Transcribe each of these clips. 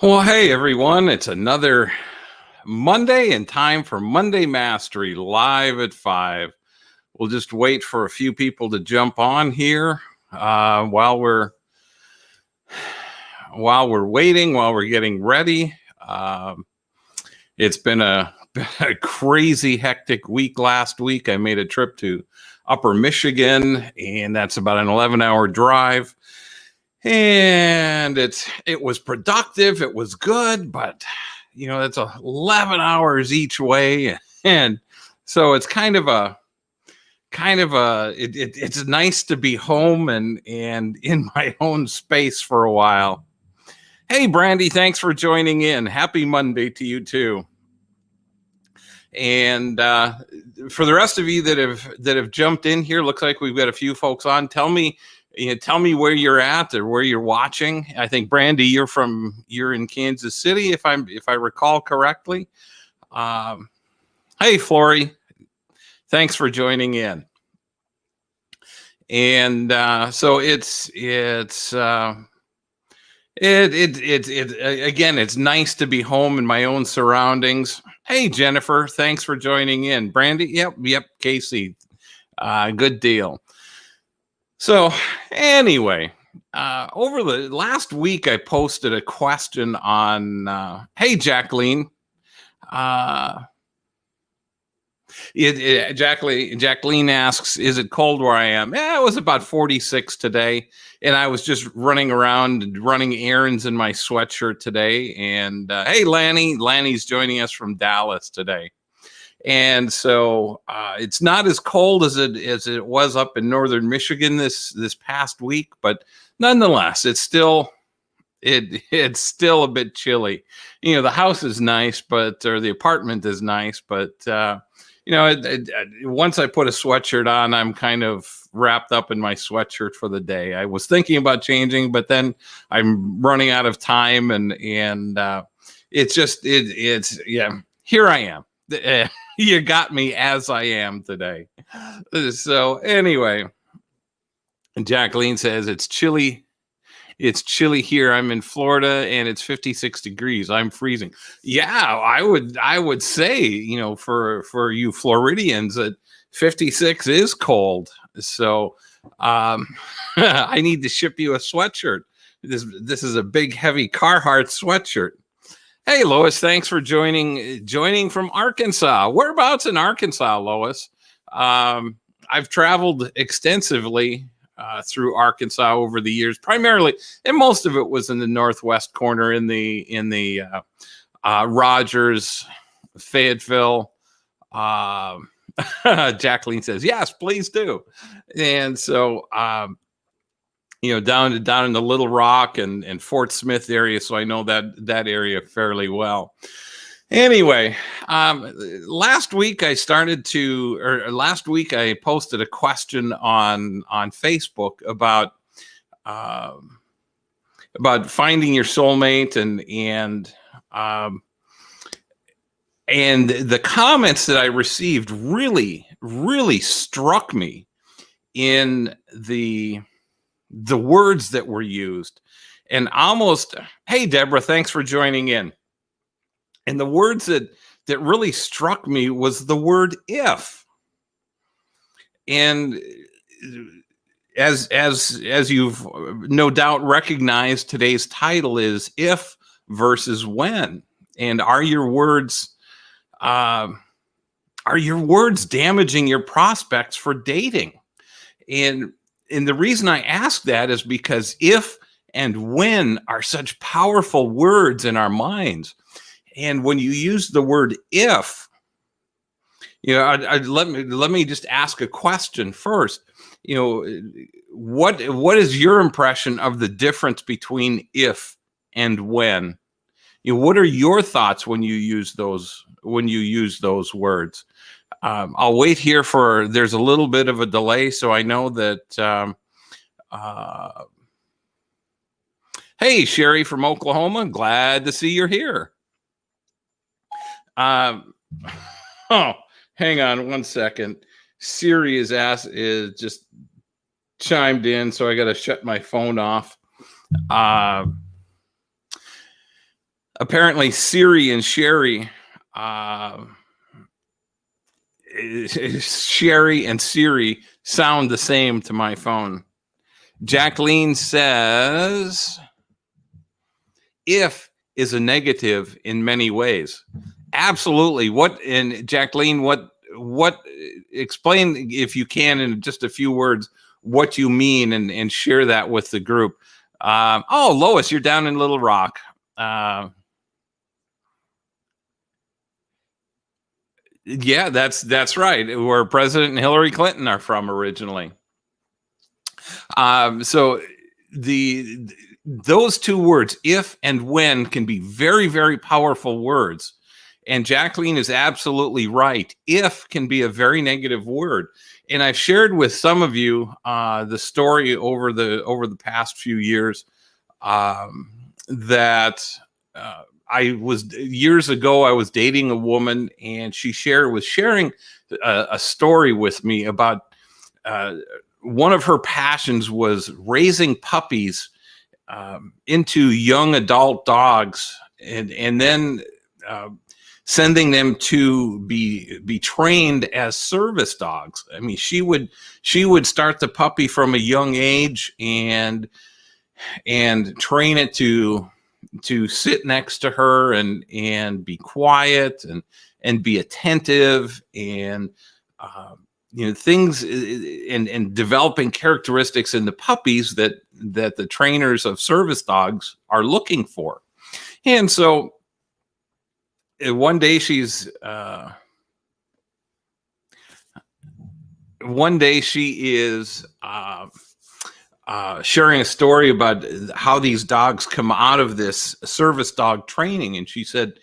Well, hey everyone, it's another Monday and time for Monday Mastery live at 5. We'll just wait for a few people to jump on here while we're waiting, while we're getting ready. It's been been a crazy hectic week last week. I made a trip to Upper Michigan, and that's about an 11-hour drive. And it was productive, it was good, but it's 11 hours each way, and so it's it's nice to be home and in my own space for a while. Hey Brandy, thanks for joining in. Happy Monday to you too. And for the rest of you that have jumped in here, looks like we've got a few folks on. Tell me where you're at or where you're watching. I think Brandy, you're in Kansas City, if I recall correctly. Hey Flory, thanks for joining in. And so it's again, it's nice to be home in my own surroundings. Hey Jennifer, thanks for joining in. Brandy, yep, Casey, good deal. So anyway, over the last week, I posted a question on, hey, Jacqueline. Jacqueline asks, is it cold where I am? Yeah, it was about 46 today. And I was just running around and running errands in my sweatshirt today. And hey, Lanny's joining us from Dallas today. And so it's not as cold as it was up in northern Michigan this past week, but nonetheless, it's still a bit chilly. The house is nice, or the apartment is nice, but once I put a sweatshirt on, I'm kind of wrapped up in my sweatshirt for the day. I was thinking about changing, but then I'm running out of time, and here I am. You got me as I am today. So anyway, Jacqueline says it's chilly. It's chilly here. I'm in Florida and it's 56 degrees. I'm freezing. Yeah, I would say, for you Floridians, that 56 is cold. So I need to ship you a sweatshirt. This is a big, heavy Carhartt sweatshirt. Hey, Lois, thanks for joining from Arkansas. Whereabouts in Arkansas, Lois? I've traveled extensively through Arkansas over the years, primarily, and most of it was in the northwest corner in the Rogers, Fayetteville. Jacqueline says, yes, please do. And so, down in the Little Rock and Fort Smith area. So I know that area fairly well. Anyway, last week I posted a question on Facebook about finding your soulmate, and the comments that I received really, really struck me in the words that were used, and almost, hey Deborah, thanks for joining in. And the words that really struck me was the word if. And as you've no doubt recognized, today's title is If versus When. And are your words damaging your prospects for dating? And the reason I ask that is because if and when are such powerful words in our minds. And when you use the word if, let me just ask a question first. What is your impression of the difference between if and when? What are your thoughts when you use those words? I'll wait here there's a little bit of a delay, so I know that. Hey, Sherry from Oklahoma, glad to see you're here. Oh, hang on one second. Siri is just chimed in, so I got to shut my phone off. Apparently, Siri and Sherry, uh, Sherry and Siri sound the same to my phone. Jacqueline says, if is a negative in many ways. Absolutely. What, and Jacqueline, what, explain if you can in just a few words what you mean, and share that with the group. Oh, Lois, you're down in Little Rock. Yeah, that's right. Where President Hillary Clinton are from originally. So the those two words, if and when, can be very, very powerful words. And Jacqueline is absolutely right. If can be a very negative word. And I've shared with some of you the story over the past few years, that I was years ago. I was dating a woman, and she was sharing a story with me about one of her passions was raising puppies into young adult dogs, and then sending them to be trained as service dogs. I mean, she would start the puppy from a young age and train it to sit next to her and be quiet and be attentive, and things, and developing characteristics in the puppies that the trainers of service dogs are looking for. And so one day she is sharing a story about how these dogs come out of this service dog training. And she said,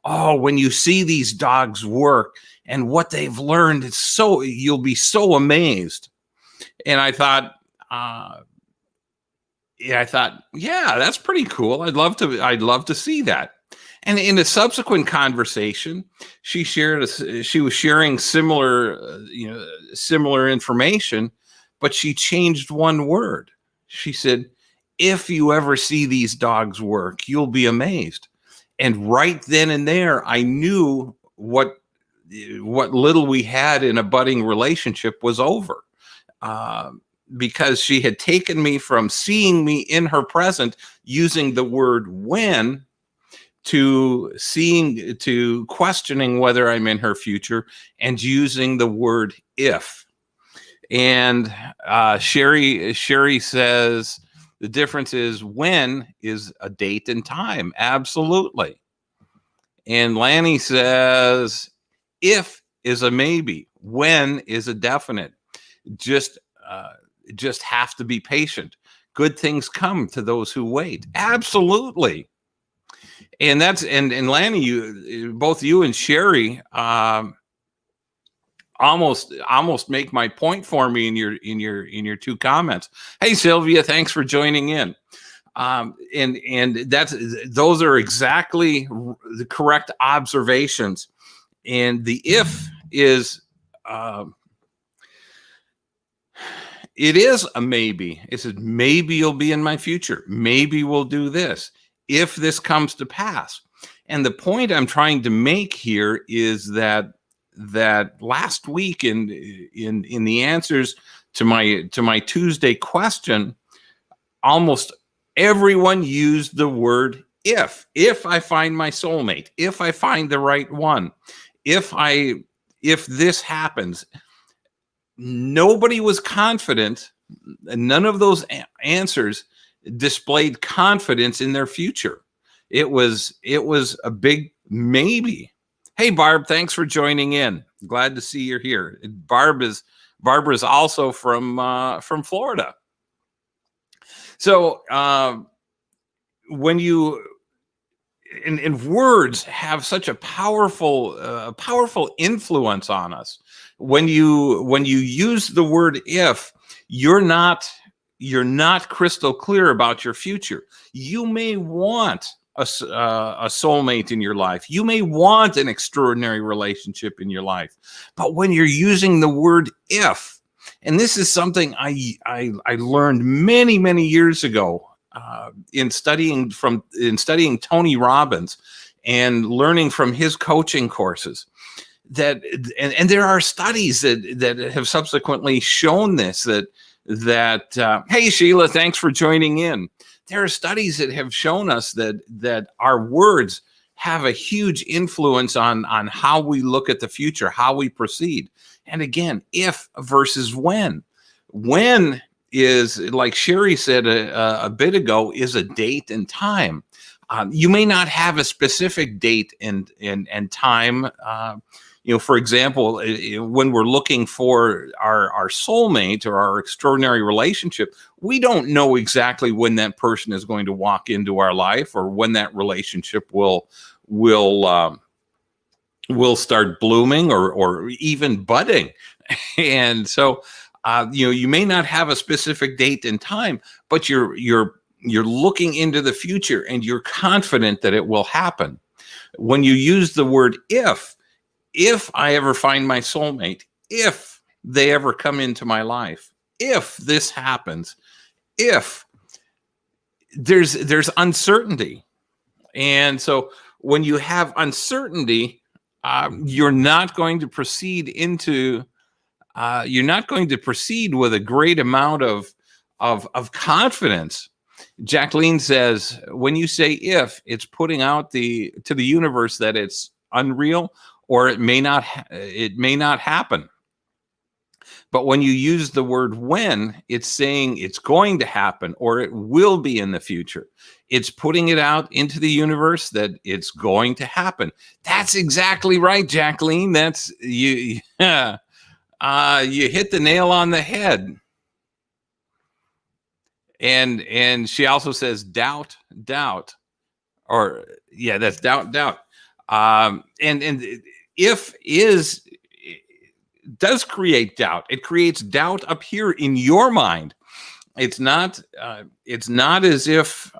oh, when you see these dogs work and what they've learned, you'll be so amazed. And I thought, yeah, that's pretty cool. I'd love to see that. And in a subsequent conversation, she was sharing similar information, but she changed one word. She said, if you ever see these dogs work, you'll be amazed. And right then and there, I knew what little we had in a budding relationship was over. Because she had taken me from seeing me in her present using the word when to questioning whether I'm in her future and using the word if. And Sherry says the difference is when is a date and time. Absolutely. And Lanny says if is a maybe, when is a definite. Just have to be patient. Good things come to those who wait. Absolutely. And that's and Lanny, both you and Sherry almost make my point for me in your two comments. Hey Sylvia, thanks for joining in. And those are exactly the correct observations. And the if is it is a maybe. It says maybe you'll be in my future. Maybe we'll do this if this comes to pass. And the point I'm trying to make here is that last week in the answers to my Tuesday question, almost everyone used the word if I find my soulmate, if I find the right one, if this happens. Nobody was confident. None of those answers displayed confidence in their future. It was a big maybe. Hey Barb, thanks for joining in. Glad to see you're here. Barbara's also from Florida. So when you and words have such a powerful influence on us. When you use the word if, you're not crystal clear about your future. You may want a soulmate in your life. You may want an extraordinary relationship in your life. But when you're using the word if, and this is something I learned many, many years ago, in studying Tony Robbins and learning from his coaching courses, that and there are studies that have subsequently shown this, that hey, Sheila, thanks for joining in. There are studies that have shown us that our words have a huge influence on how we look at the future, how we proceed. And again, if versus when. When is, like Sherry said a bit ago, is a date and time. You may not have a specific date and time. For example, when we're looking for our soulmate or our extraordinary relationship, we don't know exactly when that person is going to walk into our life or when that relationship will start blooming or even budding. And so, you may not have a specific date and time, but you're looking into the future and you're confident that it will happen. When you use the word if I ever find my soulmate, if they ever come into my life, if this happens, if there's uncertainty. And so when you have uncertainty, you're not going to proceed with a great amount of confidence. Jacqueline says, when you say if, it's putting out to the universe that it's unreal, or it may not happen. But when you use the word when, it's saying it's going to happen or it will be in the future. It's putting it out into the universe that it's going to happen. That's exactly right, Jacqueline. That's you. You hit the nail on the head. And she also says doubt, or yeah, that's doubt. And if does create doubt. It creates doubt up here in your mind. It's not as if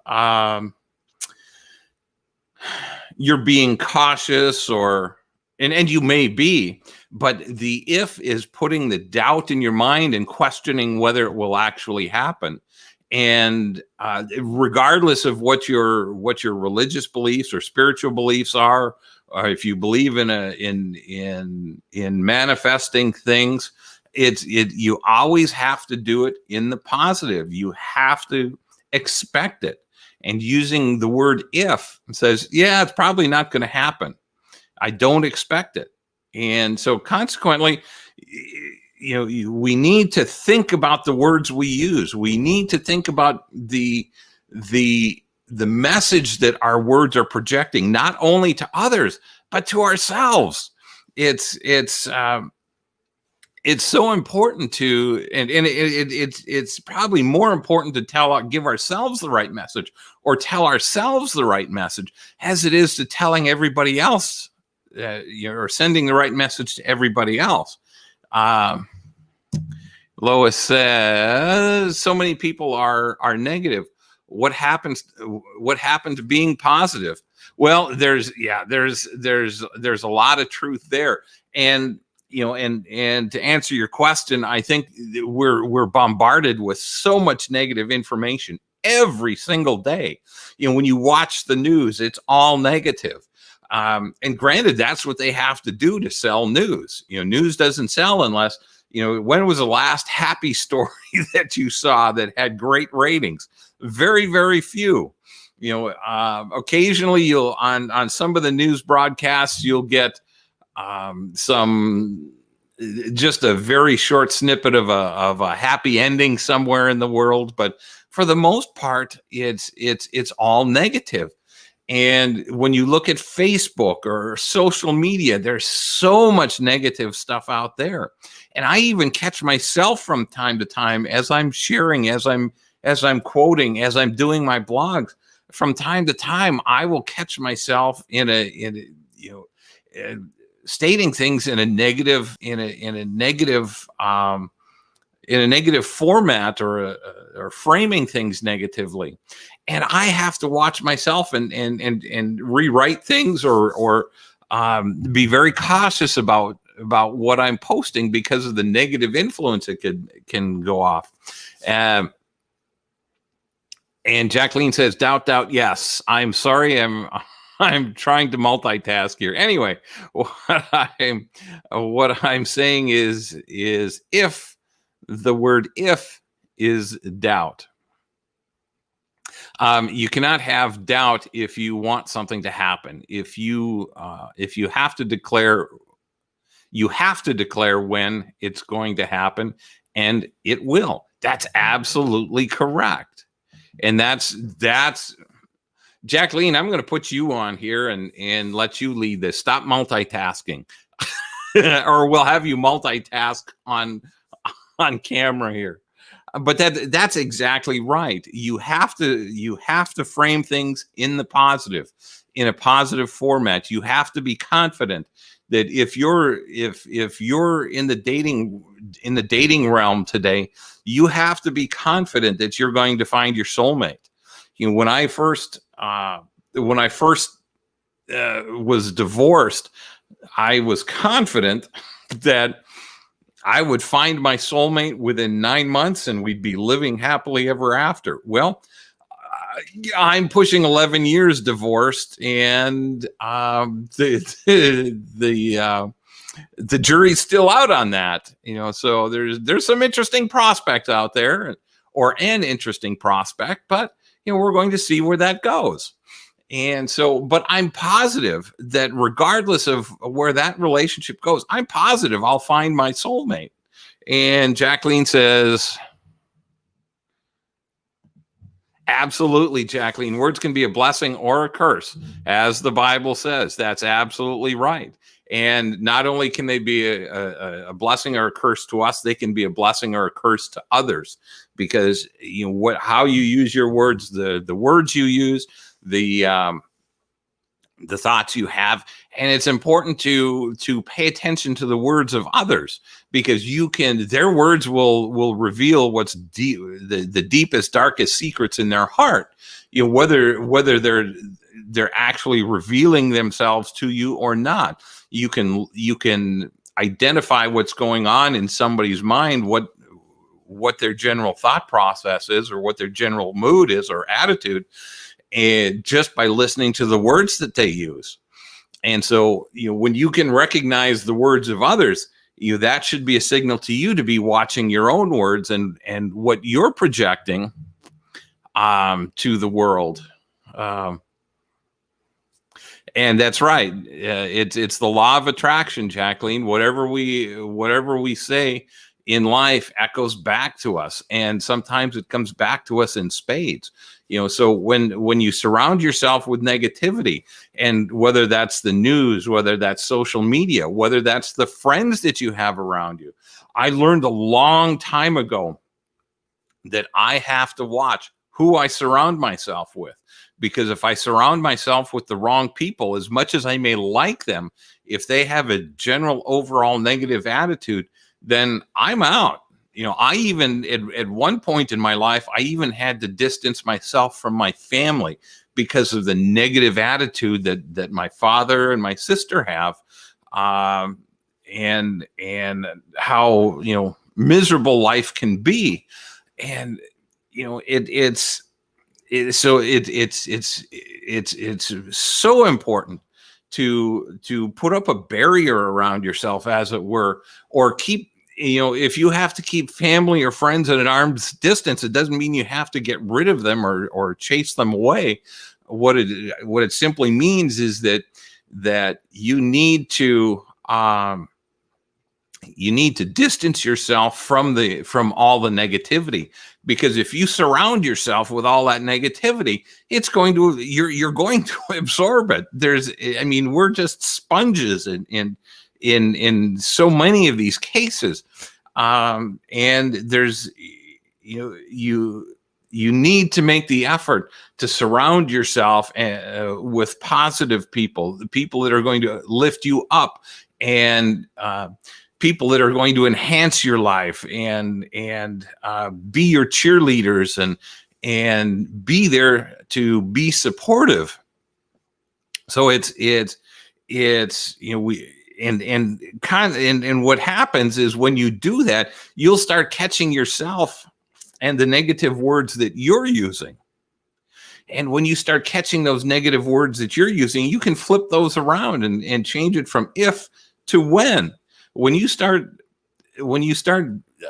you're being cautious and you may be, but the if is putting the doubt in your mind and questioning whether it will actually happen. And regardless of what your religious beliefs or spiritual beliefs are, or if you believe in manifesting things, you always have to do it in the positive. You have to expect it. And using the word if says, yeah, it's probably not going to happen. I don't expect it. And so consequently, we need to think about the words we use. We need to think about the message that our words are projecting, not only to others, but to ourselves. It's so important to, and it's probably more important to give ourselves the right message or tell ourselves the right message as it is to telling everybody else, or sending the right message to everybody else. Lois says, so many people are negative. What happened to being positive? Well, there's a lot of truth there. And and to answer your question, I think we're bombarded with so much negative information every single day. When you watch the news, it's all negative. And granted, that's what they have to do to sell news. News doesn't sell unless, when was the last happy story that you saw that had great ratings? Very, very few. Occasionally you'll on some of the news broadcasts, you'll get just a very short snippet of a happy ending somewhere in the world, but for the most part, it's all negative. And when you look at Facebook or social media, there's so much negative stuff out there. And I even catch myself from time to time as I'm sharing, as I'm quoting, as I'm doing my blogs. From time to time, I will catch myself in a stating things in a negative format or framing things negatively, and I have to watch myself and rewrite things or be very cautious about what I'm posting because of the negative influence it can go off. And Jacqueline says, doubt, doubt. Yes, I'm sorry. I'm trying to multitask here. Anyway, what I'm saying is if the word if is doubt. You cannot have doubt if you want something to happen. If you have to declare, you have to declare when it's going to happen, and it will. That's absolutely correct. And that's Jacqueline, I'm going to put you on here and let you lead this. Stop multitasking, or we'll have you multitask on camera here. But that's exactly right. You have to frame things in the positive, in a positive format. You have to be confident that if you're in the dating realm today, you have to be confident that you're going to find your soulmate. You know, when I first was divorced, I was confident that I would find my soulmate within 9 months and we'd be living happily ever after. Well, I'm pushing 11 years divorced, and the jury's still out on that. You know, so there's some interesting prospects out there, or an interesting prospect, but you know, we're going to see where that goes. And so, but I'm positive that regardless of where that relationship goes, I'm positive I'll find my soulmate. And Jacqueline says, absolutely, Jacqueline. Words can be a blessing or a curse, as the Bible says. That's absolutely right. And not only can they be a blessing or a curse to us, they can be a blessing or a curse to others, because you know how you use your words, the words you use, the thoughts you have. And it's important to pay attention to the words of others, because their words will reveal what's deep, the deepest, darkest secrets in their heart. You know, whether they're actually revealing themselves to you or not. You can identify what's going on in somebody's mind, what their general thought process is, or what their general mood is or attitude, and just by listening to the words that they use. And so, you know, when you can recognize the words of others, that should be a signal to you to be watching your own words and what you're projecting to the world. And that's right. It's the law of attraction, Jacqueline. Whatever we say in life echoes back to us, and sometimes it comes back to us in spades. You know, so when you surround yourself with negativity, and whether that's the news, whether that's social media, whether that's the friends that you have around you, I learned a long time ago that I have to watch who I surround myself with. Because if I surround myself with the wrong people, as much as I may like them, if they have a general overall negative attitude, then I'm out. You know, I even at one point in my life, I even had to distance myself from my family because of the negative attitude that my father and my sister have, and how, you know, miserable life can be. And you know, it's so important to put up a barrier around yourself, as it were, or keep, you know, if you have to keep family or friends at an arm's distance, it doesn't mean you have to get rid of them or chase them away. What it simply means is that you need to distance yourself from all the negativity, because if you surround yourself with all that negativity, you're going to absorb it. We're just sponges in so many of these cases, and there's, you know, you need to make the effort to surround yourself with positive people, the people that are going to lift you up, and people that are going to enhance your life and be your cheerleaders and be there to be supportive. So it's you know, and what happens is when you do that, you'll start catching yourself and the negative words that you're using. And when you start catching those negative words that you're using, you can flip those around and change it from if to when. When you start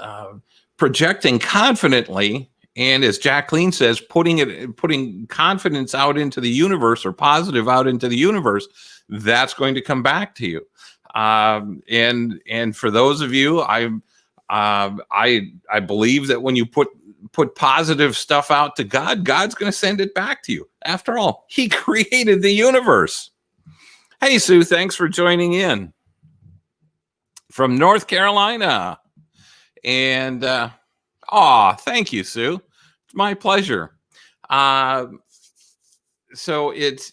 uh, projecting confidently, and as Jacqueline says, putting confidence out into the universe, or positive out into the universe, that's going to come back to you. And for those of you, I believe that when you put positive stuff out to God, God's going to send it back to you. After all, He created the universe. Hey, Sue, thanks for joining in from North Carolina. And thank you, Sue. It's my pleasure. So it's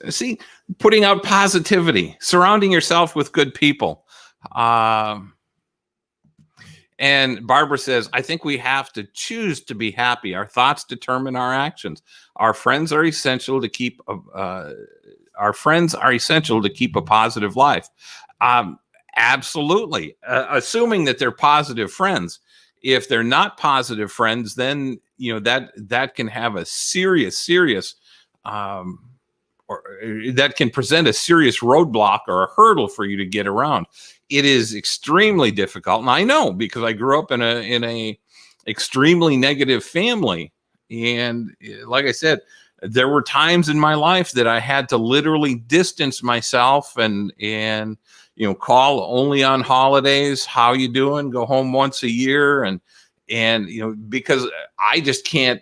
see, putting out positivity, surrounding yourself with good people. And Barbara says, I think we have to choose to be happy. Our thoughts determine our actions. Our friends are essential to keep a positive life. Absolutely. Assuming that they're positive friends. If they're not positive friends, then that can have a serious or that can present a serious roadblock or a hurdle for you to get around. It is extremely difficult, and I know, because I grew up in a extremely negative family. And like I said, there were times in my life that I had to literally distance myself and call only on holidays. How you doing? Go home once a year, and because I just can't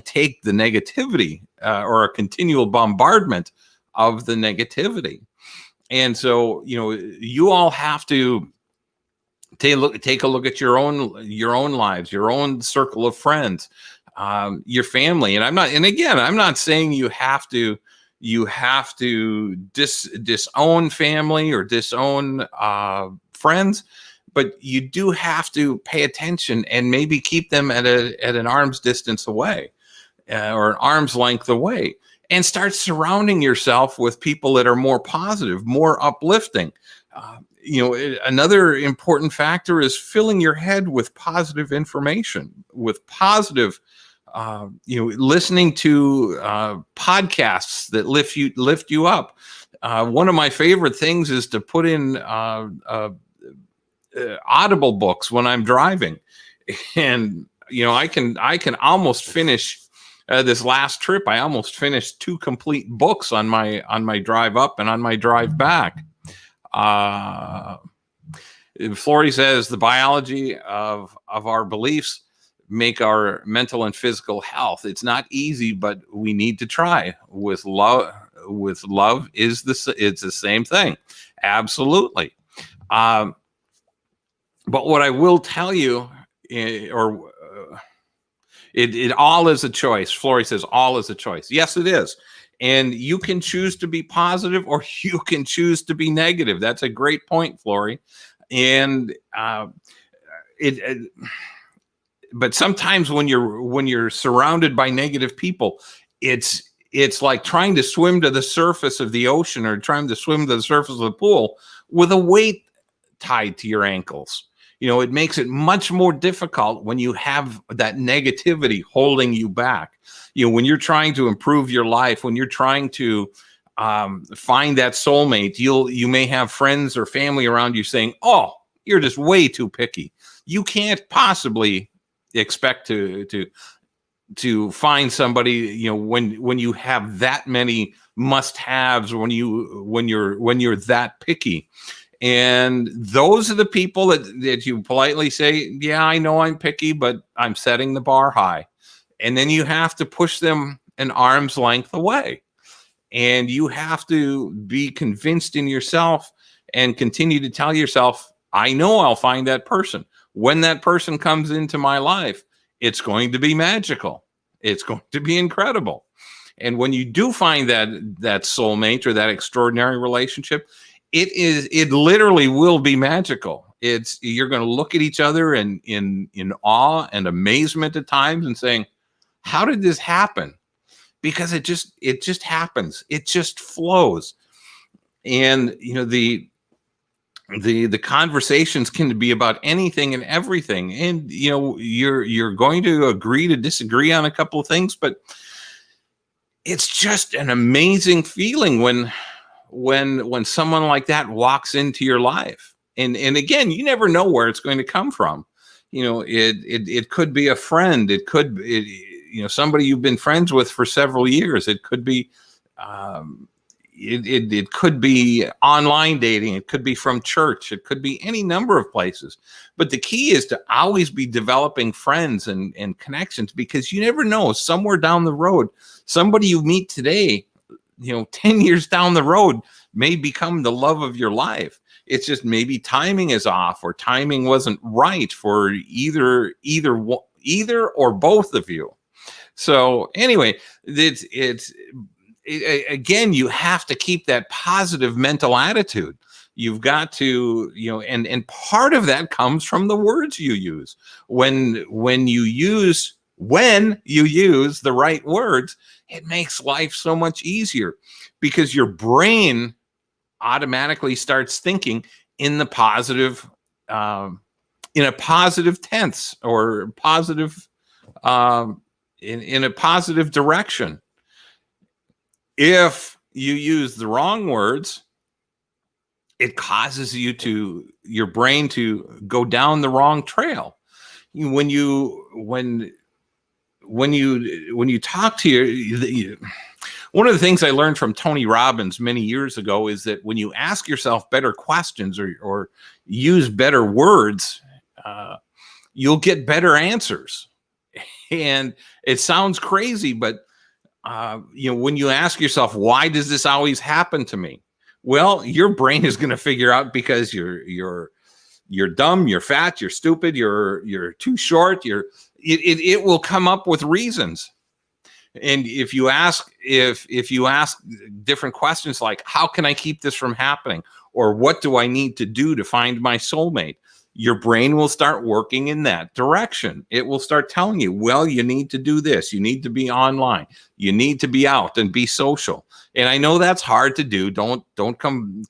take the negativity or a continual bombardment of the negativity. And so, you all have to take a look at your own lives, your own circle of friends, your family. And I'm not saying you have to disown family or disown friends, but you do have to pay attention and maybe keep them at an arm's distance away, or an arm's length away, and start surrounding yourself with people that are more positive, more uplifting. Another important factor is filling your head with positive information, with positive, listening to podcasts that lift you up. One of my favorite things is to put in Audible books when I'm driving, and I can almost finish. This last trip, I almost finished 2 complete books on my drive up and on my drive back. Flory says the biology of our beliefs make our mental and physical health. It's not easy, but we need to try. With love, it's the same thing. Absolutely. But what I will tell you, it all is a choice. Flory says all is a choice. Yes, it is. And you can choose to be positive, or you can choose to be negative. That's a great point, Flory. And but sometimes when you're surrounded by negative people, it's like trying to swim to the surface of the ocean, or trying to swim to the surface of the pool with a weight tied to your ankles. It makes it much more difficult when you have that negativity holding you back. When you're trying to improve your life, when you're trying to find that soulmate, you may have friends or family around you saying, "Oh, you're just way too picky. You can't possibly expect to find somebody, when you have that many must-haves, when you're that picky." And those are the people that you politely say, "Yeah, I know I'm picky, but I'm setting the bar high." And then you have to push them an arm's length away. And you have to be convinced in yourself and continue to tell yourself, I know I'll find that person. When that person comes into my life, it's going to be magical. It's going to be incredible. And when you do find that soulmate or that extraordinary relationship, it literally will be magical. You're going to look at each other in awe and amazement at times and saying, how did this happen? Because it just happens. It just flows. And the the conversations can be about anything and everything, and you're going to agree to disagree on a couple of things, but it's just an amazing feeling when someone like that walks into your life. And again, you never know where it's going to come from. It could be a friend, somebody you've been friends with for several years. It could be um, it could be online dating. It could be from church. It could be any number of places. But the key is to always be developing friends and connections, because you never know, somewhere down the road, somebody you meet today, 10 years down the road, may become the love of your life. It's just maybe timing is off, or timing wasn't right for either or both of you. So anyway, again, you have to keep that positive mental attitude. You've got to, and part of that comes from the words you use. When you use the right words, it makes life so much easier, because your brain automatically starts thinking in the positive, in a positive tense, or positive, in a positive direction. If you use the wrong words, it causes your brain to go down the wrong trail. When you talk to one of the things I learned from Tony Robbins many years ago is that when you ask yourself better questions, or use better words, you'll get better answers. And it sounds crazy, but when you ask yourself, why does this always happen to me? Well, your brain is going to figure out, because you're dumb, you're fat, you're stupid, you're too short, it will come up with reasons. And if you ask different questions like, how can I keep this from happening? Or what do I need to do to find my soulmate? Your brain will start working in that direction. It will start telling you, well, you need to do this. You need to be online. You need to be out and be social. And I know that's hard to do. Don't come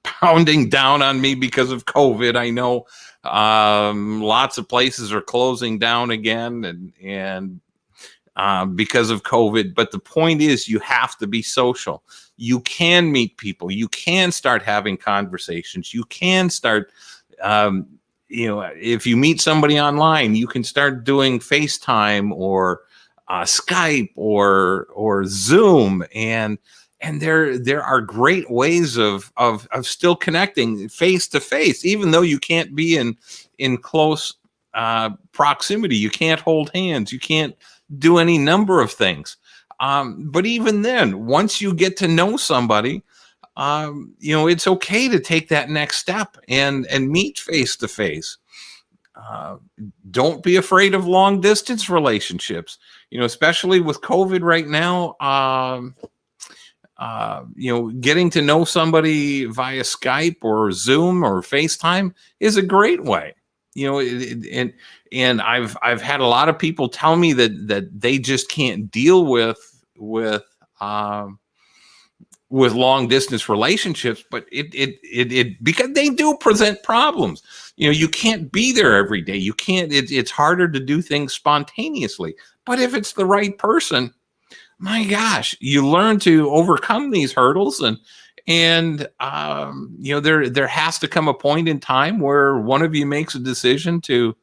pounding down on me because of COVID. I know lots of places are closing down again, and because of COVID. But the point is, you have to be social. You can meet people. You can start having conversations. You can start, if you meet somebody online, you can start doing FaceTime, or Skype, or Zoom, and there are great ways of still connecting face to face, even though you can't be in close proximity. You can't hold hands. You can't do any number of things. But even then, once you get to know somebody, it's okay to take that next step and meet face to face. Don't be afraid of long distance relationships, especially with COVID right now. Getting to know somebody via Skype or Zoom or FaceTime is a great way. And I've had a lot of people tell me that they just can't deal with long distance relationships, but it because they do present problems. You can't be there every day. You can't. It's harder to do things spontaneously. But if it's the right person, my gosh, you learn to overcome these hurdles, and there has to come a point in time where one of you makes a decision to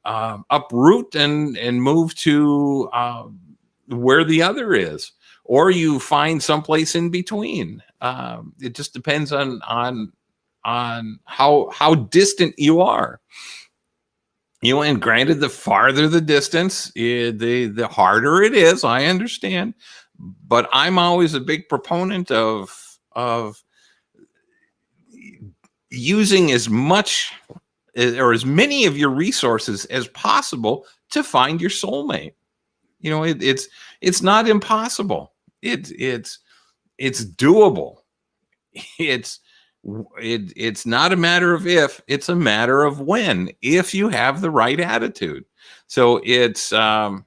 uproot and move to where the other is, or you find someplace in between. It just depends on how distant you are. And granted, the farther the distance, the harder it is. I understand, but I'm always a big proponent of using as much or as many of your resources as possible to find your soulmate. It's not impossible. It's doable. It's not a matter of if, it's a matter of when, if you have the right attitude. So it's and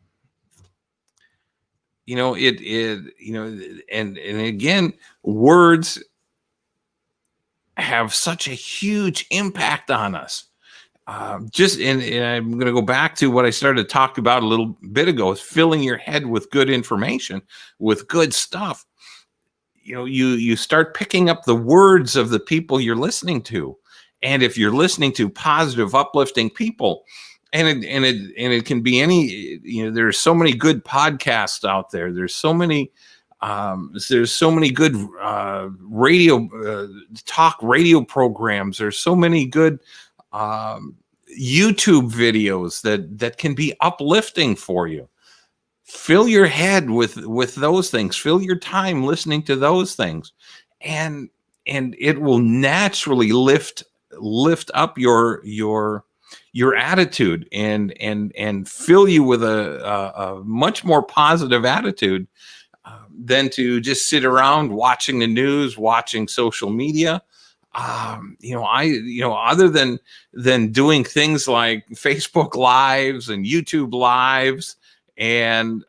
again, words have such a huge impact on us. And I'm going to go back to what I started to talk about a little bit ago, is filling your head with good information, with good stuff. You start picking up the words of the people you're listening to. And if you're listening to positive, uplifting people, and it can be any, there's so many good podcasts out there. There's so many good talk radio programs. There's so many good YouTube videos that can be uplifting for you. Fill your head with those things. Fill your time listening to those things, and it will naturally lift up your attitude and fill you with a much more positive attitude than to just sit around watching the news, watching social media. Other than doing things like Facebook lives and YouTube lives, and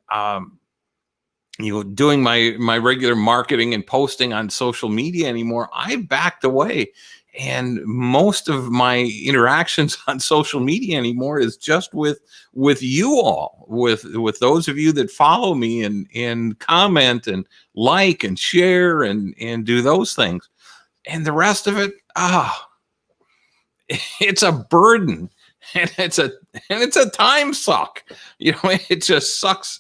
doing my regular marketing and posting on social media anymore, I backed away. And most of my interactions on social media anymore is just with you all, with those of you that follow me and comment and like and share and do those things. And the rest of it, it's a burden, and it's a time suck. It just sucks.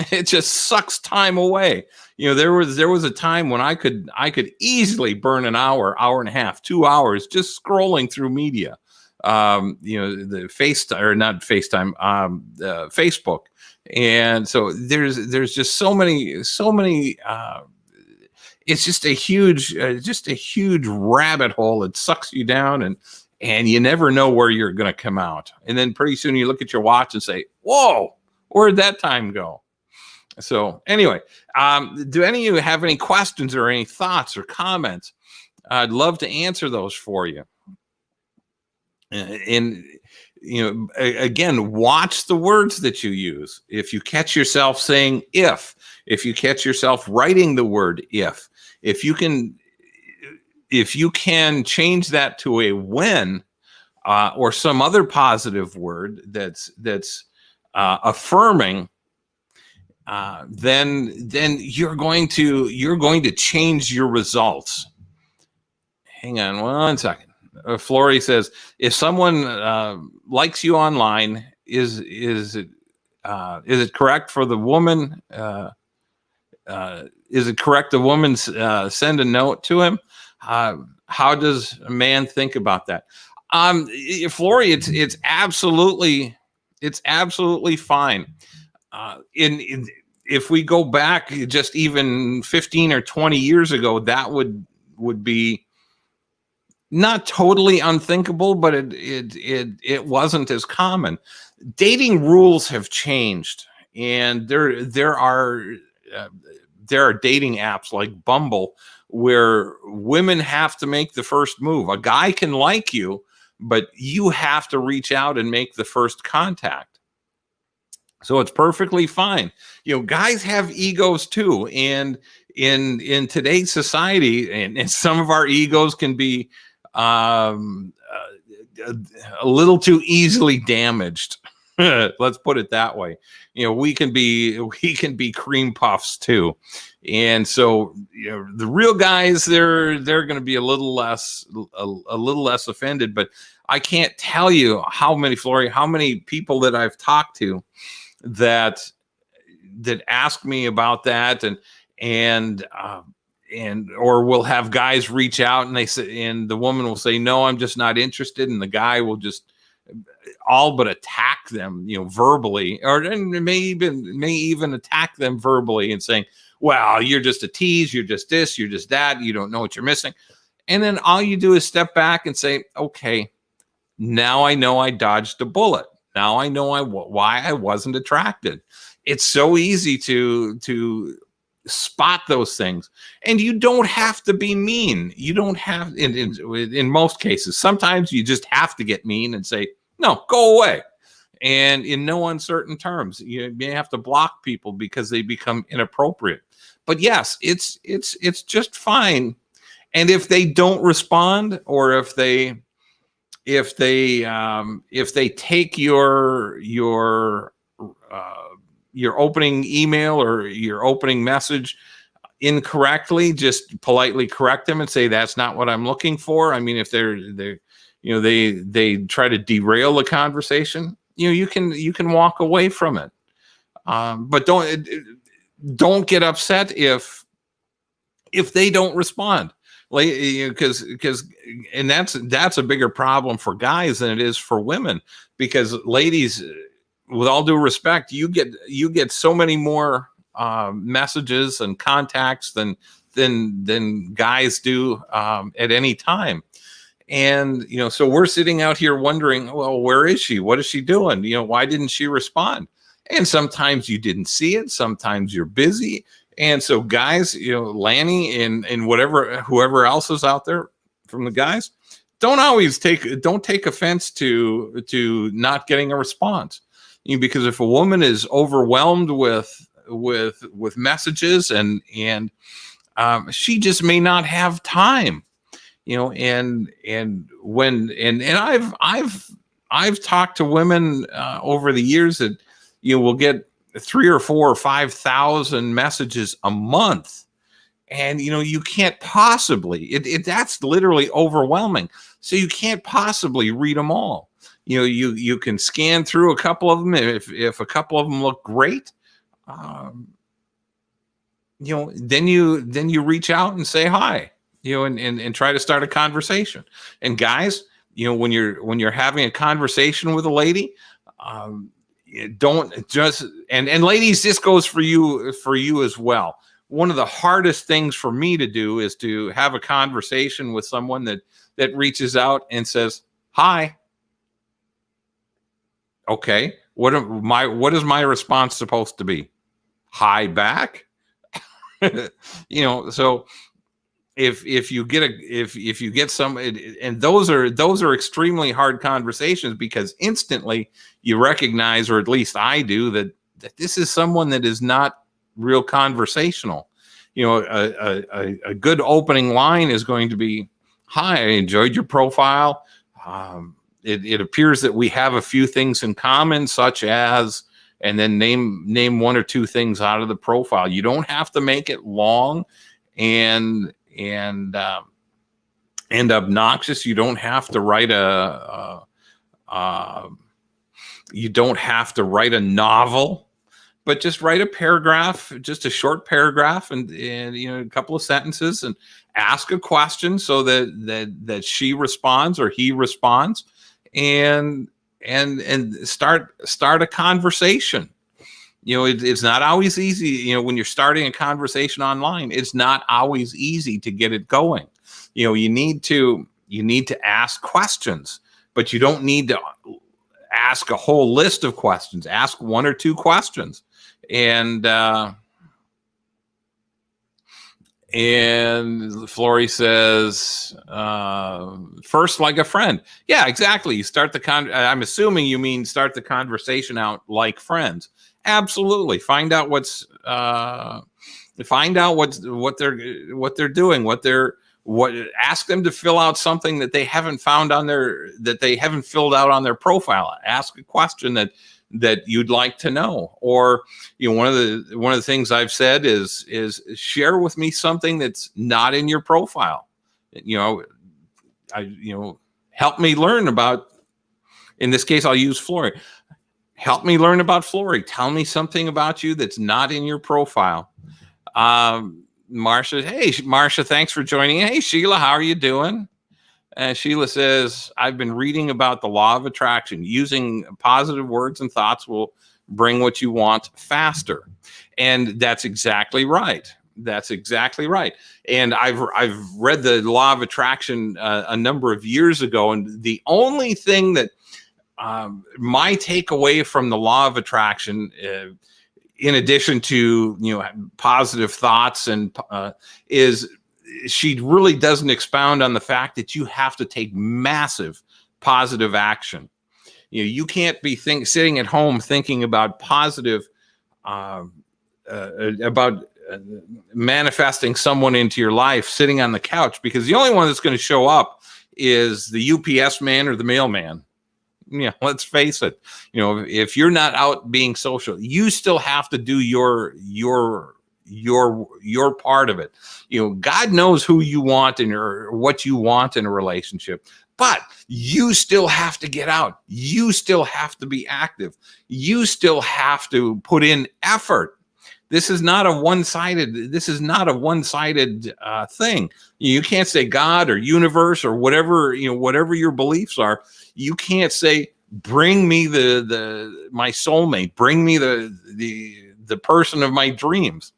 It just sucks time away. There was a time when I could easily burn an hour and a half, 2 hours just scrolling through media. The Facebook. And so there's just so many it's just a huge rabbit hole that sucks you down, and you never know where you're going to come out. And then pretty soon you look at your watch and say, whoa, where'd that time go? So anyway, do any of you have any questions or any thoughts or comments? I'd love to answer those for you. And again, watch the words that you use. If you catch yourself saying if you catch yourself writing the word if you can change that to a when, or some other positive word that's affirming, then you're going to change your results. Hang on 1 second. Flory says, if someone likes you online, is it correct for the woman? Is it correct the woman send a note to him? How does a man think about that? Flory, it's absolutely fine. If we go back just even 15 or 20 years ago, that would be not totally unthinkable, but it wasn't as common. Dating rules have changed, and there are dating apps like Bumble where women have to make the first move. A guy can like you, but you have to reach out and make the first contact. So it's perfectly fine. Guys have egos too, and in today's society, and some of our egos can be a little too easily damaged. Let's put it that way. We can be cream puffs too, and so the real guys, they're going to be a little less offended. But I can't tell you how many people that I've talked to that ask me about that, and or we'll have guys reach out and they say, and the woman will say, no, I'm just not interested, and the guy will just all but attack them, verbally, or may even attack them verbally and saying, well, you're just a tease, you're just this, you're just that, you don't know what you're missing. And then all you do is step back and say, okay, now I know I dodged a bullet. Now I know why I wasn't attracted. It's so easy to spot those things, and you don't have to be mean. You don't have, in most cases. Sometimes you just have to get mean and say, no, go away. And in no uncertain terms, you may have to block people because they become inappropriate. But yes, it's just fine. And if they don't respond, or if they take your opening email or your opening message incorrectly, just politely correct them and say that's not what I'm looking for. I mean, if they try to derail the conversation, you can walk away from it. But don't get upset if they don't respond. Like, because and that's a bigger problem for guys than it is for women, because ladies, with all due respect, you get so many more messages and contacts than guys do at any time. And so we're sitting out here wondering, well, where is she? What is she doing? Why didn't she respond? And sometimes you didn't see it, sometimes you're busy. And so guys, Lanny and whoever else is out there from the guys, don't take offense to not getting a response. Because if a woman is overwhelmed with messages and she just may not have time, and I've talked to women over the years that will get 3 or 4 or 5,000 messages a month, and you can't possibly, that's literally overwhelming. So you can't possibly read them all. You can scan through a couple of them. If a couple of them look great, then you reach out and say hi, and try to start a conversation. And guys, when you're having a conversation with a lady, don't just, and ladies, this goes for you as well. One of the hardest things for me to do is to have a conversation with someone that reaches out and says hi. Okay, what is my response supposed to be? Hi back? So if you get some, and those are extremely hard conversations, because instantly you recognize, or at least I do, that this is someone that is not real conversational. A good opening line is going to be, hi, I enjoyed your profile. It appears that we have a few things in common, such as, and then name 1 or 2 things out of the profile. You don't have to make it long and obnoxious. You don't have to write a novel, but just write a paragraph, just a short paragraph, and a couple of sentences, and ask a question so that she responds or he responds, and start a conversation. It's not always easy. When you're starting a conversation online, it's not always easy to get it going. You need to ask questions, but you don't need to ask a whole list of questions. Ask 1 or 2 questions, and Flory says, first, like a friend. Yeah, exactly. You start I'm assuming you mean start the conversation out like friends. Absolutely. Find out what they're doing, ask them to fill out something that they haven't filled out on their profile. Ask a question that you'd like to know. Or one of the things I've said is share with me something that's not in your profile. Help me learn about, in this case I'll use Flory. Help me learn about Flory. Tell me something about you that's not in your profile. Marcia, hey, Marcia, thanks for joining. Hey, Sheila, how are you doing? Sheila says, I've been reading about the law of attraction. Using positive words and thoughts will bring what you want faster. And that's exactly right. That's exactly right. And I've read the law of attraction a number of years ago. And the only thing that my takeaway from the law of attraction, in addition to positive thoughts, and is she really doesn't expound on the fact that you have to take massive positive action. You can't be sitting at home thinking about positive, about manifesting someone into your life sitting on the couch, because the only one that's going to show up is the UPS man or the mailman. Yeah, let's face it. If you're not out being social, you still have to do your part of it. God knows who you want or what you want in a relationship, but you still have to get out. You still have to be active. You still have to put in effort. This is not a one-sided thing. You can't say God or universe or whatever your beliefs are. You can't say, bring me my soulmate, bring me the person of my dreams.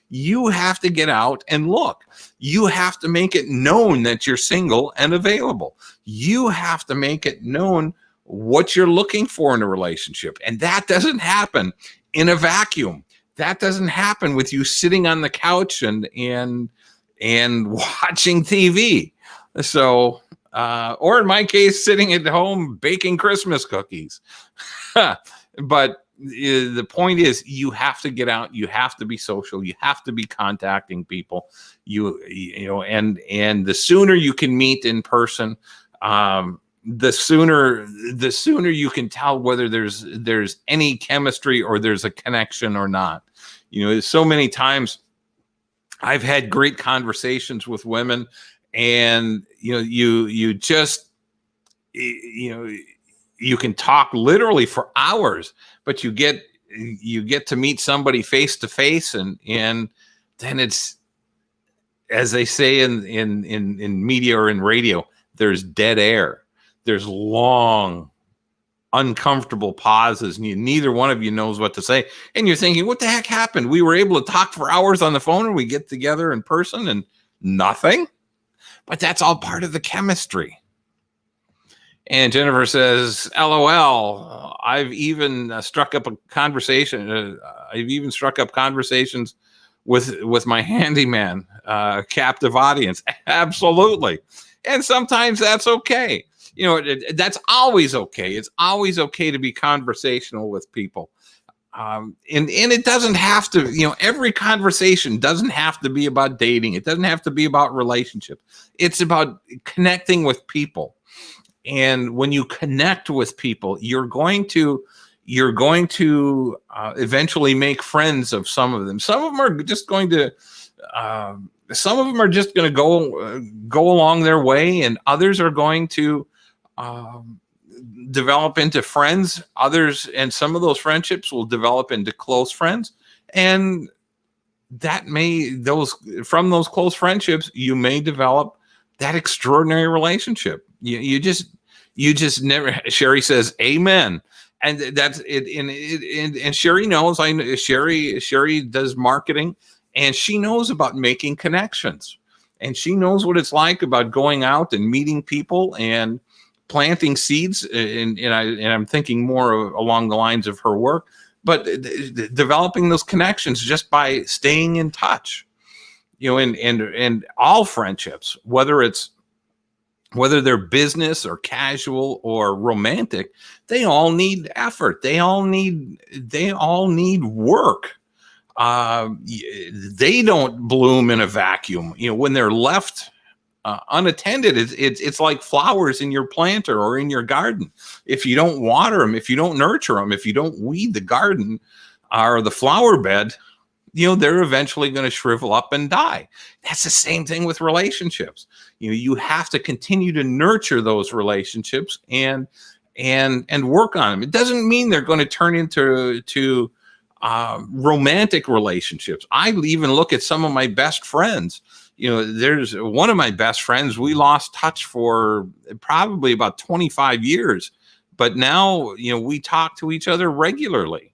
You have to get out and look. You have to make it known that you're single and available. You have to make it known what you're looking for in a relationship. And that doesn't happen in a vacuum. That doesn't happen with you sitting on the couch and watching TV. So, or in my case, sitting at home baking Christmas cookies. But the point is, you have to get out. You have to be social. You have to be contacting people. And the sooner you can meet in person, the sooner you can tell whether there's any chemistry or there's a connection or not. So many times I've had great conversations with women, and you can talk literally for hours, but you get to meet somebody face to face, and then it's, as they say in media or in radio, there's dead air. There's long, uncomfortable pauses, and neither one of you knows what to say. And you're thinking, what the heck happened? We were able to talk for hours on the phone, and we get together in person and nothing. But that's all part of the chemistry. And Jennifer says, LOL, I've even struck up conversations with my handyman, captive audience. Absolutely. And sometimes that's okay. That's always okay. It's always okay to be conversational with people. And it doesn't have to, every conversation doesn't have to be about dating. It doesn't have to be about relationships. It's about connecting with people. And when you connect with people, you're going to eventually make friends of some of them. Some of them are just going to go along their way, and others are going to develop into friends. Others, and some of those friendships will develop into close friends, and from those close friendships, you may develop that extraordinary relationship. You just never. Sherry says, "Amen," and that's it. And Sherry knows. Sherry does marketing, and she knows about making connections, and she knows what it's like about going out and meeting people and planting seeds. And I'm thinking more along the lines of her work, but developing those connections just by staying in touch. And all friendships, whether they're business or casual or romantic, they all need effort. They all need work. They don't bloom in a vacuum. When they're left unattended, it's like flowers in your planter or in your garden. If you don't water them, if you don't nurture them, if you don't weed the garden or the flower bed, they're eventually going to shrivel up and die. That's the same thing with relationships. You have to continue to nurture those relationships and work on them. It doesn't mean they're going to turn into romantic relationships. I even look at some of my best friends. There's one of my best friends. We lost touch for probably about 25 years, but now, we talk to each other regularly.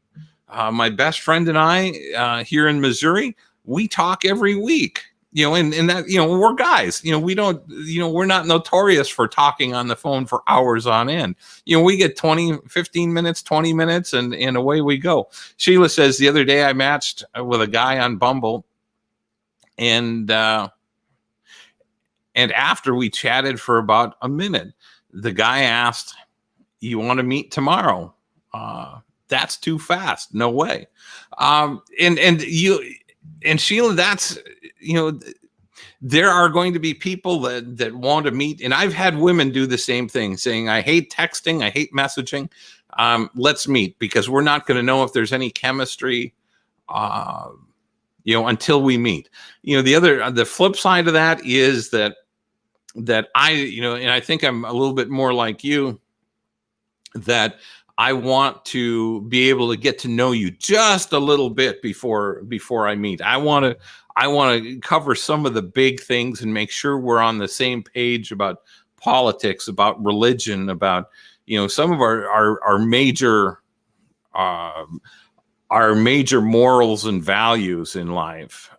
My best friend and I, here in Missouri, we talk every week, and that, we're guys, we don't, we're not notorious for talking on the phone for hours on end. We get 15 minutes, 20 minutes, and away we go. Sheila says, the other day I matched with a guy on Bumble, and after we chatted for about a minute, the guy asked, "You want to meet tomorrow?" That's too fast. No way. And And Sheila, that's, you know, there are going to be people that want to meet, and I've had women do the same thing, saying, I hate texting, I hate messaging. Let's meet, because we're not going to know if there's any chemistry, uh, until we meet. The flip side of that is that I, and I think I'm a little bit more like you, that I want to be able to get to know you just a little bit before I meet. I want to cover some of the big things and make sure we're on the same page about politics, about religion, about some of our major morals and values in life.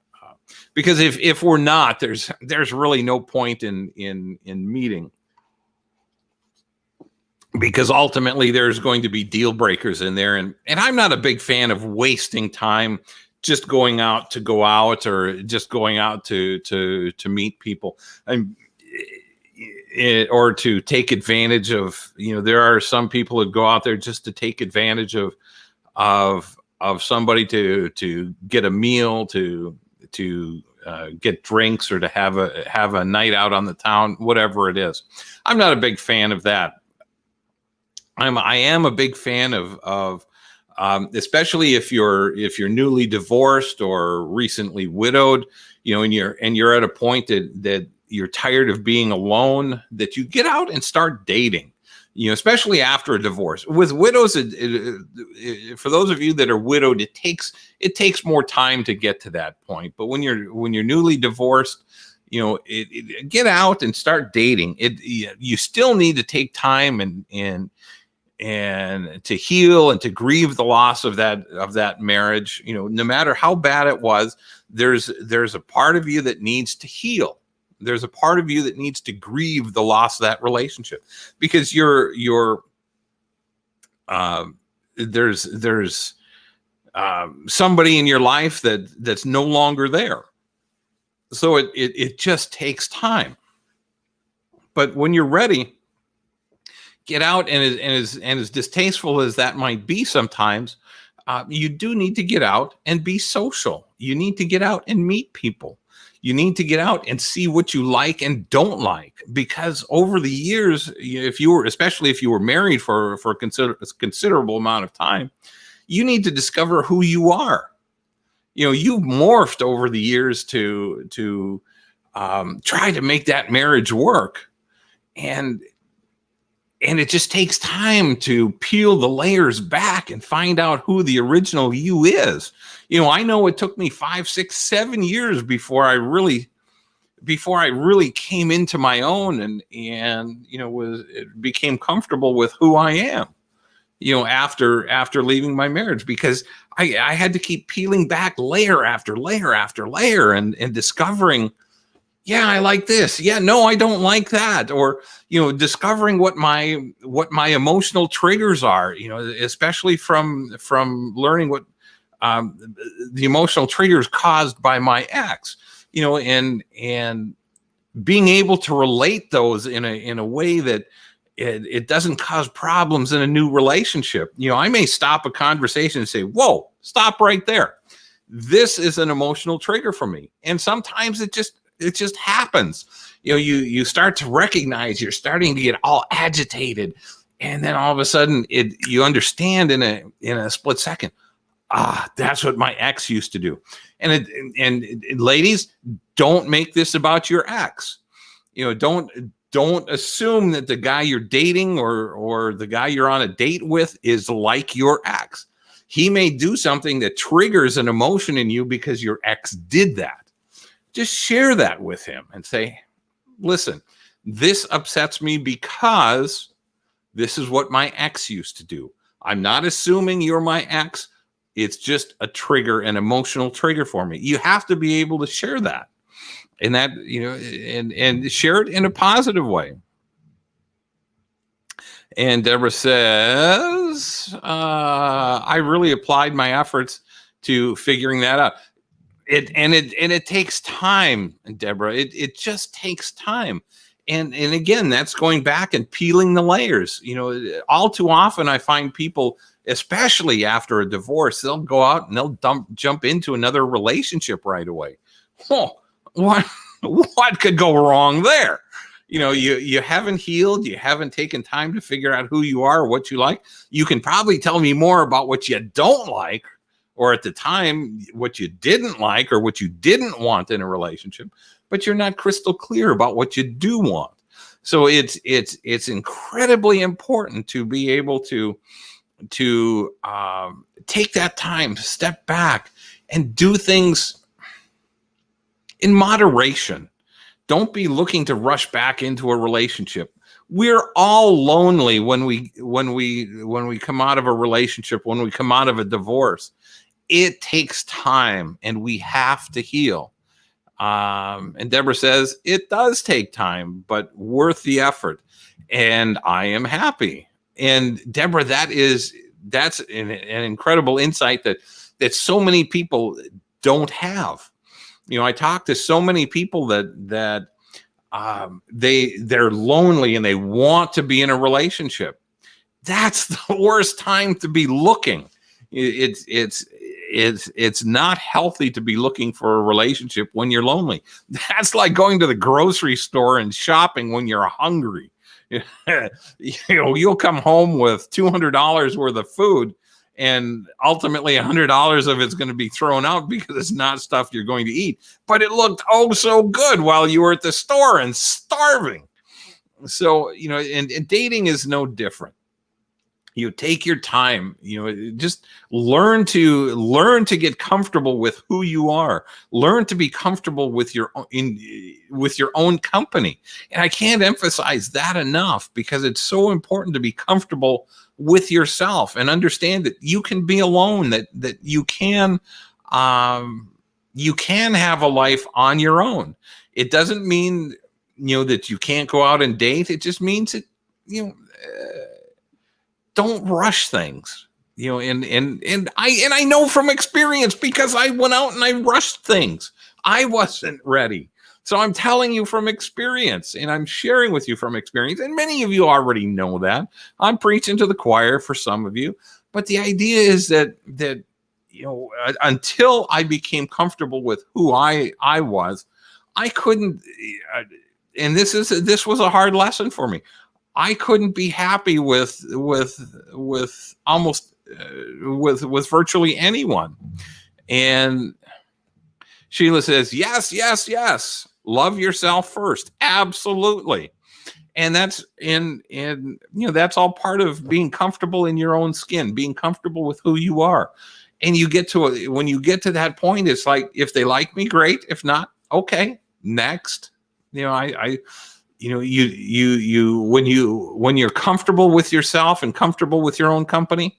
Because if we're not, there's really no point in meeting. Because ultimately there's going to be deal breakers in there. And I'm not a big fan of wasting time just going out to go out, or just going out to meet people. Or to take advantage of, there are some people that go out there just to take advantage of somebody to get a meal, to get drinks, or to have a night out on the town, whatever it is. I'm not a big fan of that. I am a big fan of especially if you're newly divorced or recently widowed, and you're at a point that you're tired of being alone, that you get out and start dating, especially after a divorce. With widows, for those of you that are widowed, it takes more time to get to that point. But when you're newly divorced, get out and start dating. You still need to take time and to heal and to grieve the loss of that marriage. No matter how bad it was, there's a part of you that needs to heal. There's a part of you that needs to grieve the loss of that relationship, because there's somebody in your life that's no longer there. So it just takes time. But when you're ready, get out, and as distasteful as that might be sometimes, you do need to get out and be social. You need to get out and meet people. You need to get out and see what you like and don't like, because over the years, especially if you were married for a considerable amount of time, you need to discover who you are. You've morphed over the years to try to make that marriage work, and it just takes time to peel the layers back and find out who the original you is. I know it took me 5, 6, 7 years before I really came into my own and became comfortable with who I am, after leaving my marriage, because I had to keep peeling back layer after layer after layer and discovering, yeah, I like this. Yeah, no, I don't like that. Or, discovering what my emotional triggers are, especially from learning what the emotional triggers caused by my ex, and being able to relate those in a way that it doesn't cause problems in a new relationship. I may stop a conversation and say, whoa, stop right there. This is an emotional trigger for me. And sometimes it just happens. You start to recognize you're starting to get all agitated, and then all of a sudden you understand in a split second, that's what my ex used to do. And ladies, don't make this about your ex. Don't assume that the guy you're dating or the guy you're on a date with is like your ex. He may do something that triggers an emotion in you because your ex did that. Just share that with him and say, listen, this upsets me because this is what my ex used to do. I'm not assuming you're my ex. It's just a trigger, an emotional trigger for me. You have to be able to share that, and that, and share it in a positive way. And Deborah says, I really applied my efforts to figuring that out. It takes time, Deborah. It just takes time. And again, that's going back and peeling the layers. All too often I find people, especially after a divorce. They'll go out and they'll jump into another relationship right away. Oh, what could go wrong there? You haven't healed, you haven't taken time to figure out who you are, what you like. You can probably tell me more about what you don't like, or at the time what you didn't like or what you didn't want in a relationship, but you're not crystal clear about what you do want. So it's incredibly important to be able to take that time, step back, and do things in moderation. Don't be looking to rush back into a relationship. We're all lonely when we come out of a relationship, when we come out of a divorce. It takes time, and we have to heal. And Deborah says it does take time, but worth the effort. And I am happy. And Deborah, that's an incredible insight that so many people don't have. I talk to so many people that they're lonely and they want to be in a relationship. That's the worst time to be looking. It's not healthy to be looking for a relationship when you're lonely. That's like going to the grocery store and shopping when you're hungry. You'll come home with $200 worth of food, and ultimately $100 of it's going to be thrown out because it's not stuff you're going to eat. But it looked oh so good while you were at the store and starving. So, and dating is no different. You take your time, just learn to get comfortable with who you are. Learn to be comfortable with your own company. And I can't emphasize that enough, because it's so important to be comfortable with yourself and understand that you can be alone, that you can have a life on your own. It doesn't mean, that you can't go out and date. It just means that, don't rush things, and I know from experience, because I went out and I rushed things. I wasn't ready. So I'm telling you from experience, and I'm sharing with you from experience. And many of you already know that. I'm preaching to the choir for some of you, but the idea is that until I became comfortable with who I was, I couldn't, and this was a hard lesson for me. I couldn't be happy with almost with virtually anyone. And Sheila says, yes. Love yourself first. Absolutely. And that's that's all part of being comfortable in your own skin, being comfortable with who you are. And when you get to that point, it's like, if they like me, great. If not, okay, next. When you're comfortable with yourself and comfortable with your own company,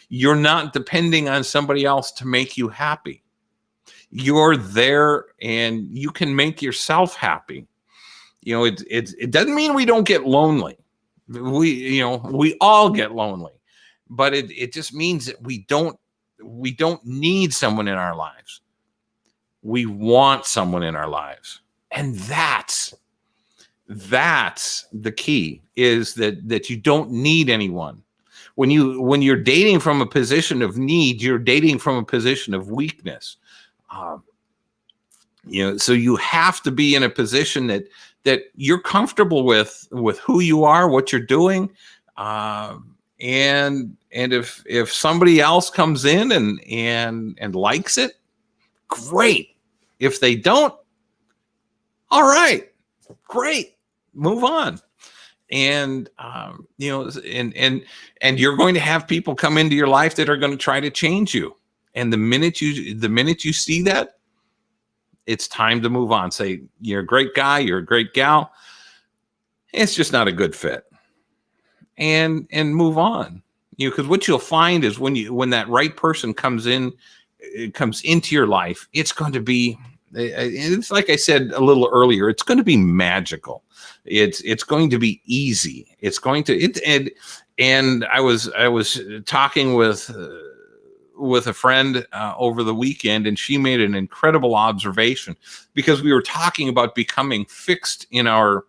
you're not depending on somebody else to make you happy. You're there and you can make yourself happy. It doesn't mean we don't get lonely. We all get lonely, but it just means that we don't need someone in our lives. We want someone in our lives. And that's the key, is that you don't need anyone. When you're dating from a position of need, you're dating from a position of weakness. So you have to be in a position that you're comfortable with who you are, what you're doing, and if somebody else comes in and likes it, great. If they don't, all right, great. Move on. And and you're going to have people come into your life that are going to try to change you. And the minute you see that, it's time to move on. Say, you're a great guy, you're a great gal. It's just not a good fit. And move on. Because what you'll find is when that right person comes into your life, it's going to be, it's like I said a little earlier, it's going to be magical. It's going to be easy. It's going to and I was talking with a friend over the weekend, and she made an incredible observation, because we were talking about becoming fixed in our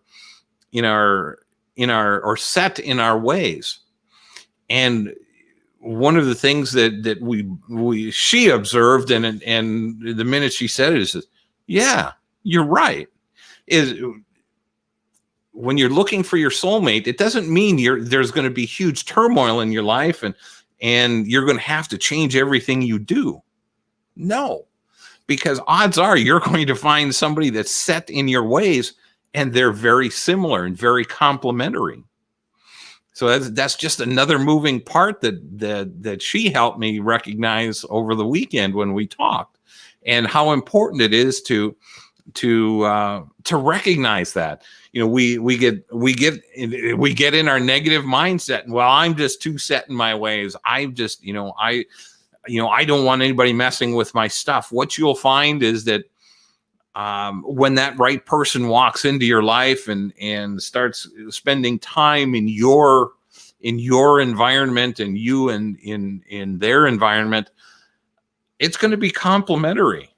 or set in our ways. And one of the things that she observed, and the minute she said it, is, yeah, you're right. Is when you're looking for your soulmate, it doesn't mean there's going to be huge turmoil in your life and you're going to have to change everything you do. No, because odds are you're going to find somebody that's set in your ways, and they're very similar and very complementary. So that's just another moving part that she helped me recognize over the weekend when we talked, and how important it is to recognize that. We get in our negative mindset, and, well, I'm just too set in my ways. I'm just, I don't want anybody messing with my stuff. What you'll find is that when that right person walks into your life and starts spending time in your environment, and you in their environment, it's going to be complementary.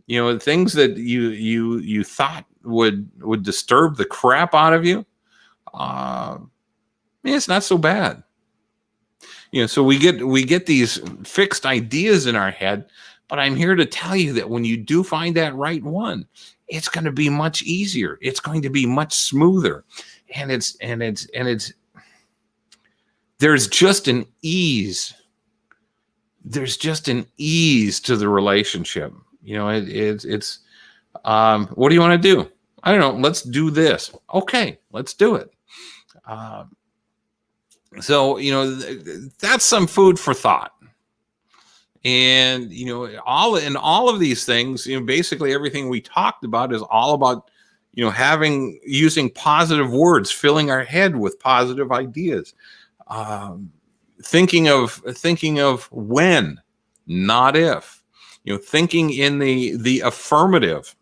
Things that you thought would disturb the crap out of you, it's not so bad. So we get these fixed ideas in our head, but I'm here to tell you that when you do find that right one, it's going to be much easier. It's going to be much smoother, and there's just an ease. There's just an ease to the relationship. It's what do you want to do? I don't know. Let's do this. Okay, let's do it. So that's some food for thought. And all of these things, basically everything we talked about is all about using positive words, filling our head with positive ideas, thinking of when, not if. Thinking in the affirmative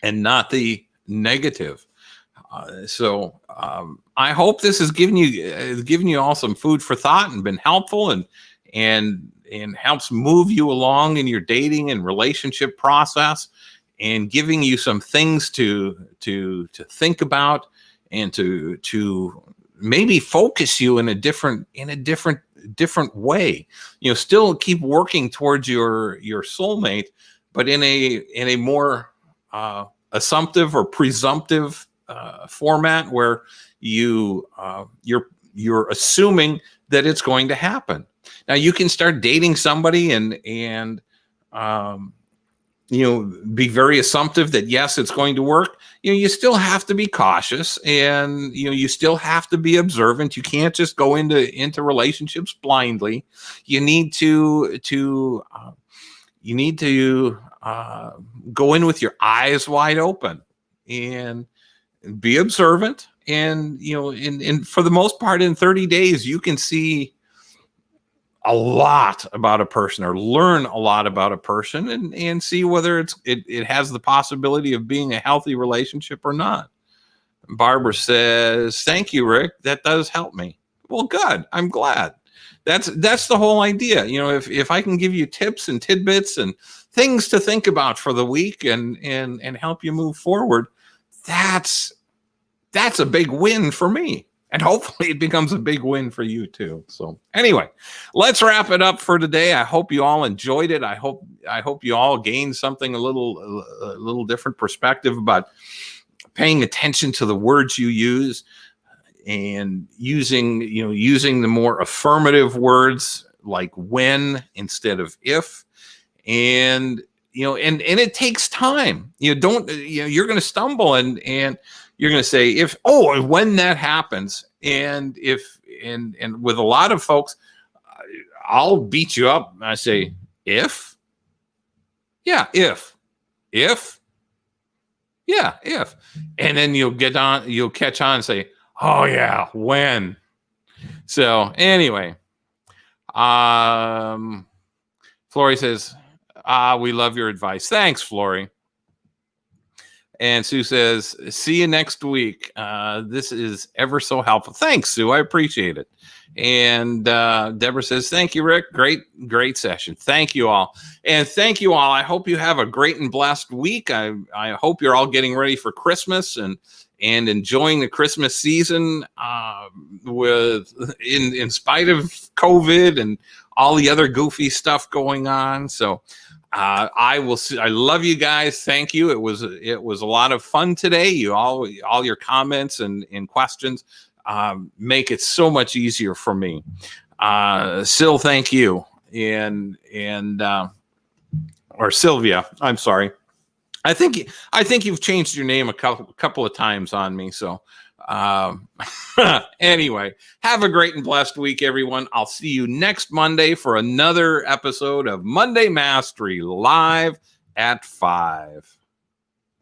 and not the negative. So I hope this has given you all some food for thought and been helpful, and helps move you along in your dating and relationship process, and giving you some things to think about, and to maybe focus you in a different way. Still keep working towards your soulmate, but in a more assumptive or presumptive format, where you're assuming that it's going to happen. Now you can start dating somebody and be very assumptive that yes, it's going to work. You still have to be cautious, and you still have to be observant. You can't just go into relationships blindly. You need to go in with your eyes wide open and be observant. And and for the most part, in 30 days, you can see a lot about a person, or learn a lot about a person, and see whether it has the possibility of being a healthy relationship or not. Barbara says, "Thank you, Rick. That does help me." Well, good. I'm glad. That's the whole idea. If I can give you tips and tidbits and things to think about for the week, and help you move forward, that's a big win for me. And hopefully it becomes a big win for you too. So anyway, let's wrap it up for today. I hope you all enjoyed it. I hope you all gained something, a little different perspective about paying attention to the words you use, and using the more affirmative words like when instead of if. And it takes time. You're going to stumble, and you're going to say, when that happens. And with a lot of folks, I'll beat you up. I say, if, yeah, if, yeah, if, and then you'll catch on and say, oh yeah, when. So anyway, Flory says, we love your advice. Thanks, Flory. And Sue says, see you next week. This is ever so helpful. Thanks, Sue. I appreciate it. And Deborah says, thank you, Rick. Great session. Thank you all. And thank you all. I hope you have a great and blessed week. I hope you're all getting ready for Christmas, and enjoying the Christmas season in spite of COVID and all the other goofy stuff going on. So I love you guys. Thank you. It was a lot of fun today. All your comments and questions make it so much easier for me. Sil, thank you. Or Sylvia, I'm sorry. I think you've changed your name a couple of times on me. So anyway, have a great and blessed week, everyone. I'll see you next Monday for another episode of Monday Mastery live at 5.